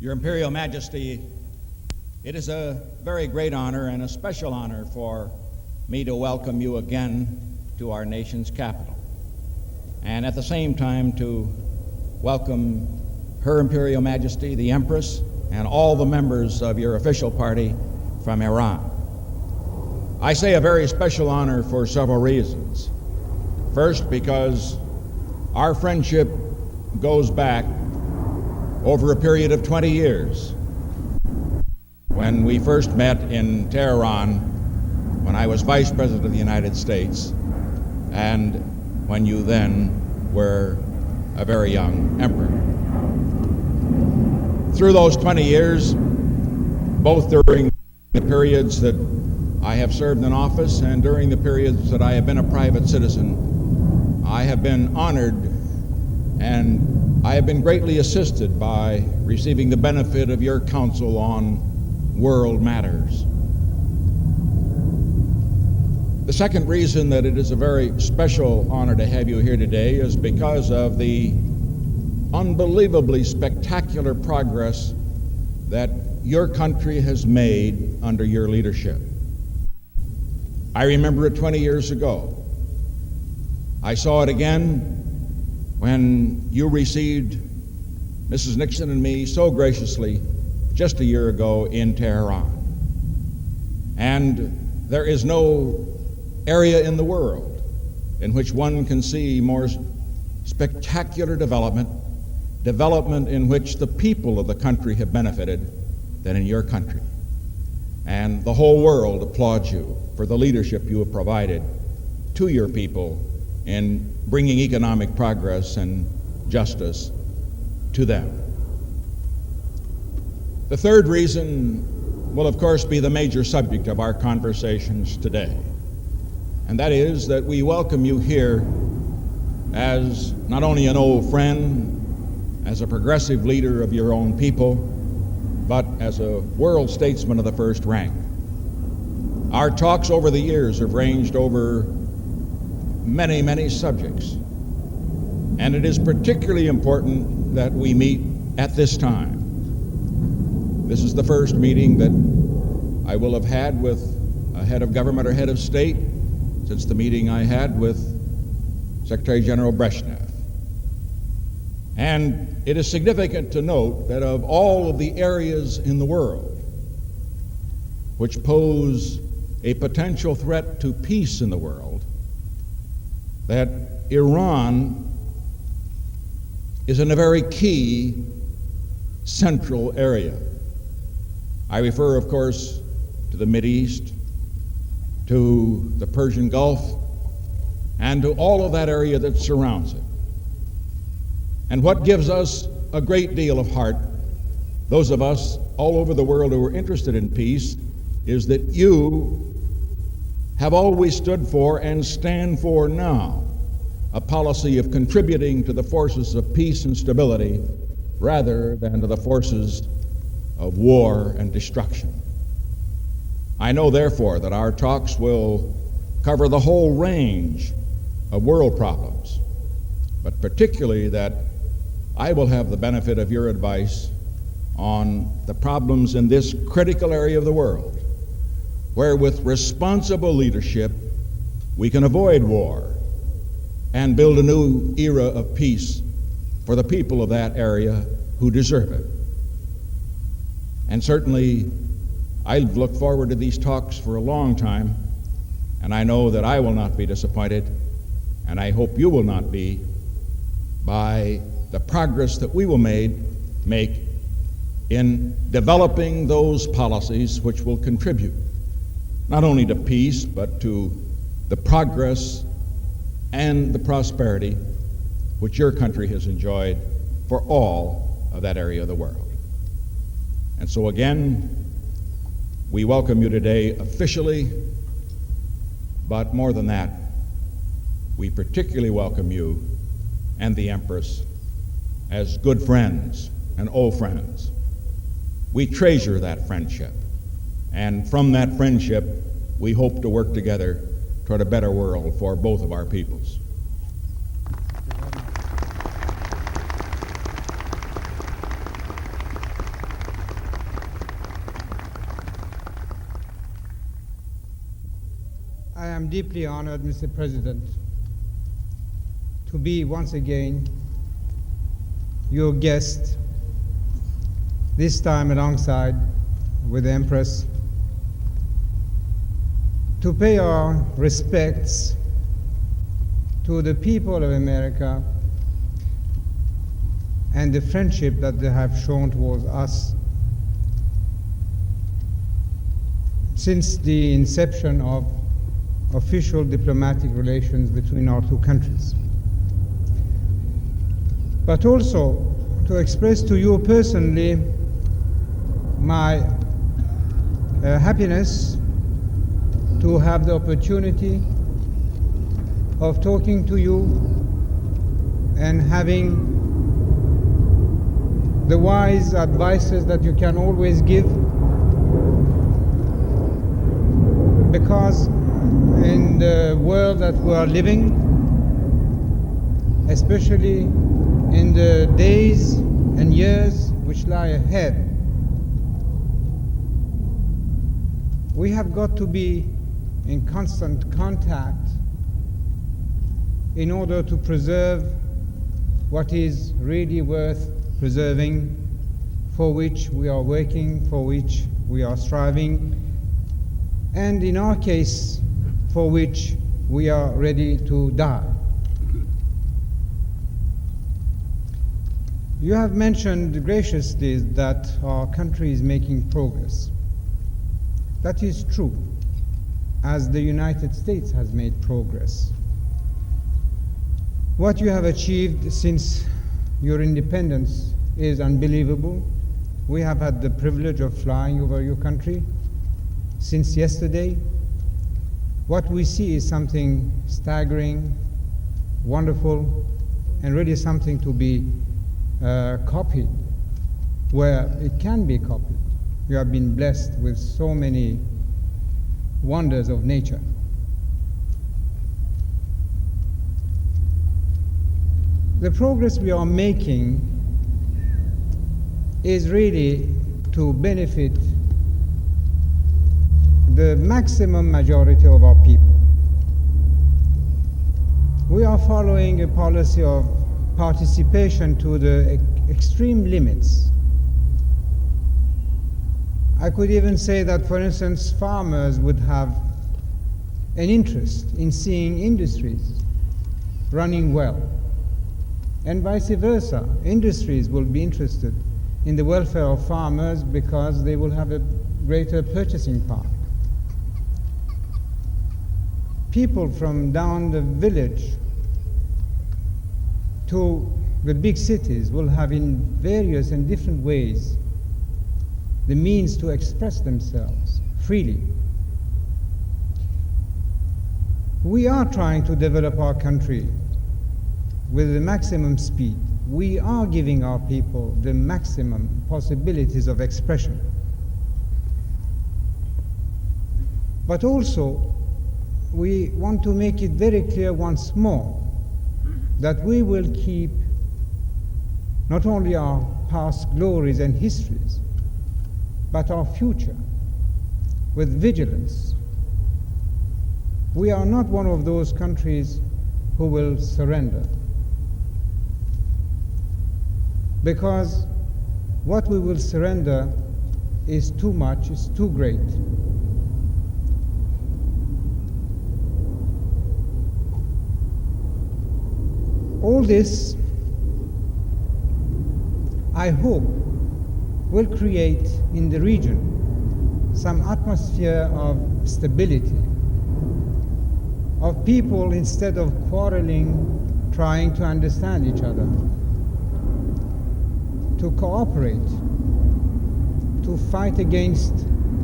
Your Imperial Majesty, it is a very great honor and a special honor for me to welcome you again to our nation's capital, and at the same time to welcome Her Imperial Majesty, the Empress, and all the members of your official party from Iran. I say a very special honor for several reasons. First, because our friendship goes back over a period of 20 years. When we first met in Tehran, when I was Vice President of the United States, and when you then were a very young emperor. Through those 20 years, both during the periods that I have served in office and during the periods that I have been a private citizen, I have been honored and I have been greatly assisted by receiving the benefit of your counsel on world matters. The second reason that it is a very special honor to have you here today is because of the unbelievably spectacular progress that your country has made under your leadership. I remember it 20 years ago. I saw it again when you received Mrs. Nixon and me so graciously just a year ago in Tehran. And there is no area in the world in which one can see more spectacular development in which the people of the country have benefited than in your country. And the whole world applauds you for the leadership you have provided to your people in bringing economic progress and justice to them. The third reason will, of course, be the major subject of our conversations today, and that is that we welcome you here as not only an old friend, as a progressive leader of your own people, but as a world statesman of the first rank. Our talks over the years have ranged over many, many subjects, and it is particularly important that we meet at this time. This is the first meeting that I will have had with a head of government or head of state since the meeting I had with Secretary General Brezhnev. And it is significant to note that of all of the areas in the world which pose a potential threat to peace in the world, that Iran is in a very key central area. I refer, of course, to the Mideast, to the Persian Gulf, and to all of that area that surrounds it. And what gives us a great deal of heart, those of us all over the world who are interested in peace, is that you have always stood for and stand for now a policy of contributing to the forces of peace and stability rather than to the forces of war and destruction. I know, therefore, that our talks will cover the whole range of world problems, but particularly that I will have the benefit of your advice on the problems in this critical area of the world, where with responsible leadership we can avoid war and build a new era of peace for the people of that area who deserve it. And certainly I've looked forward to these talks for a long time, and I know that I will not be disappointed, and I hope you will not be, by the progress that we will make in developing those policies which will contribute not only to peace, but to the progress and the prosperity which your country has enjoyed for all of that area of the world. And so again, we welcome you today officially, but more than that, we particularly welcome you and the Empress as good friends and old friends. We treasure that friendship, and from that friendship, we hope to work together toward a better world for both of our peoples. I am deeply honored, Mr. President, to be once again your guest, this time alongside with the Empress, to pay our respects to the people of America and the friendship that they have shown towards us since the inception of official diplomatic relations between our two countries. But also to express to you personally my happiness to have the opportunity of talking to you and having the wise advices that you can always give, because in the world that we are living, especially in the days and years which lie ahead, we have got to be in constant contact in order to preserve what is really worth preserving, for which we are working, for which we are striving, and in our case, for which we are ready to die. You have mentioned graciously that our country is making progress. That is true, as the United States has made progress. What you have achieved since your independence is unbelievable. We have had the privilege of flying over your country since yesterday. What we see is something staggering, wonderful, and really something to be copied where it can be copied. You have been blessed with so many wonders of nature. The progress we are making is really to benefit the maximum majority of our people. We are following a policy of participation to the extreme limits. I could even say that, for instance, farmers would have an interest in seeing industries running well, and vice versa. Industries will be interested in the welfare of farmers because they will have a greater purchasing power. People from down the village to the big cities will have in various and different ways the means to express themselves freely. We are trying to develop our country with the maximum speed. We are giving our people the maximum possibilities of expression. But also, we want to make it very clear once more that we will keep not only our past glories and histories, but our future with vigilance. We are not one of those countries who will surrender, because what we will surrender is too much, is too great. All this, I hope, will create in the region some atmosphere of stability, of people, instead of quarreling, trying to understand each other, to cooperate, to fight against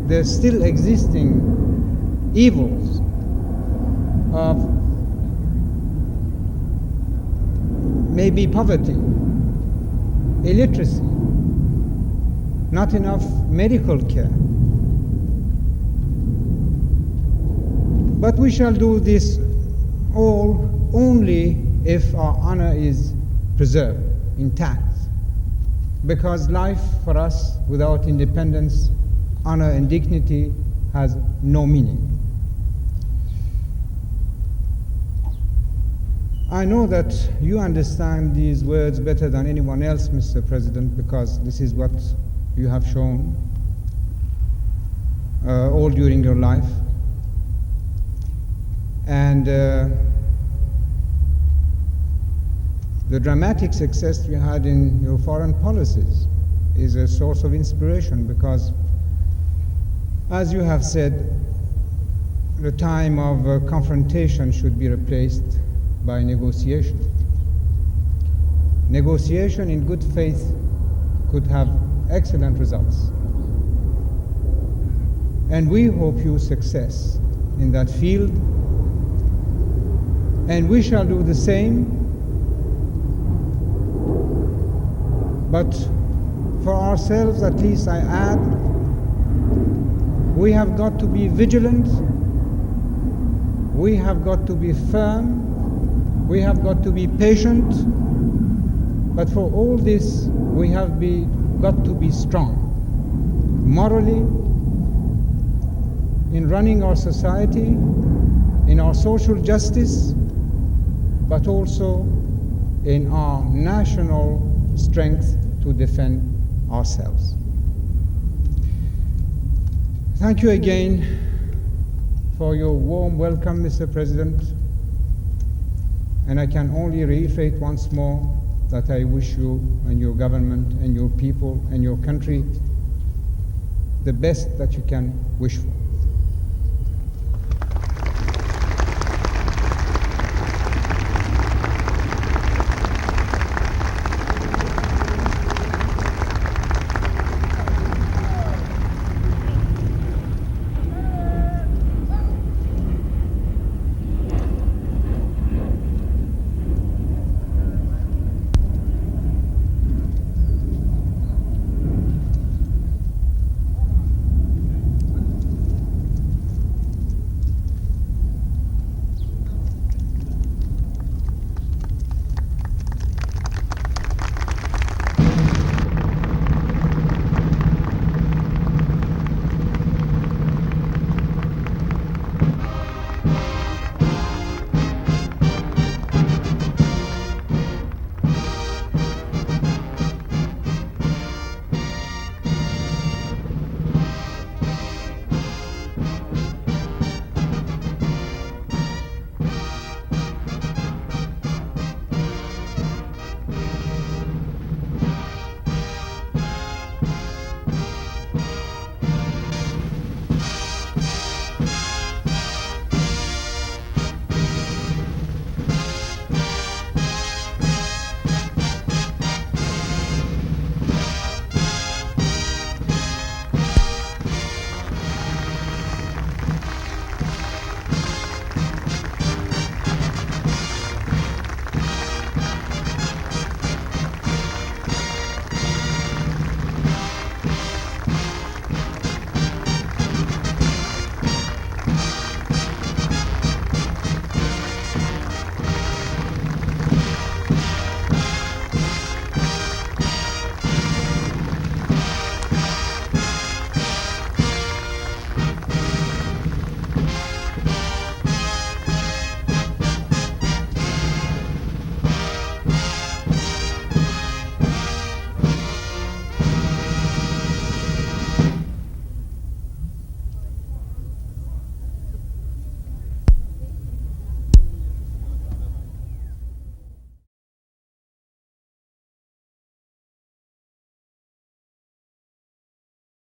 the still existing evils of maybe poverty, illiteracy, not enough medical care. But we shall do this all only if our honor is preserved, intact, because life for us without independence, honor and dignity has no meaning. I know that you understand these words better than anyone else, Mr. President, because this is what you have shown all during your life. And the dramatic success you had in your foreign policies is a source of inspiration because, as you have said, the time of confrontation should be replaced by negotiation. Negotiation in good faith could have excellent results. And we hope you success in that field. And we shall do the same. But for ourselves, at least I add, we have got to be vigilant. We have got to be firm. We have got to be patient. But for all this, we have got to be strong. Morally, in running our society, in our social justice, but also in our national strength to defend ourselves. Thank you again for your warm welcome, Mr. President. And I can only reiterate once more that I wish you and your government and your people and your country the best that you can wish for.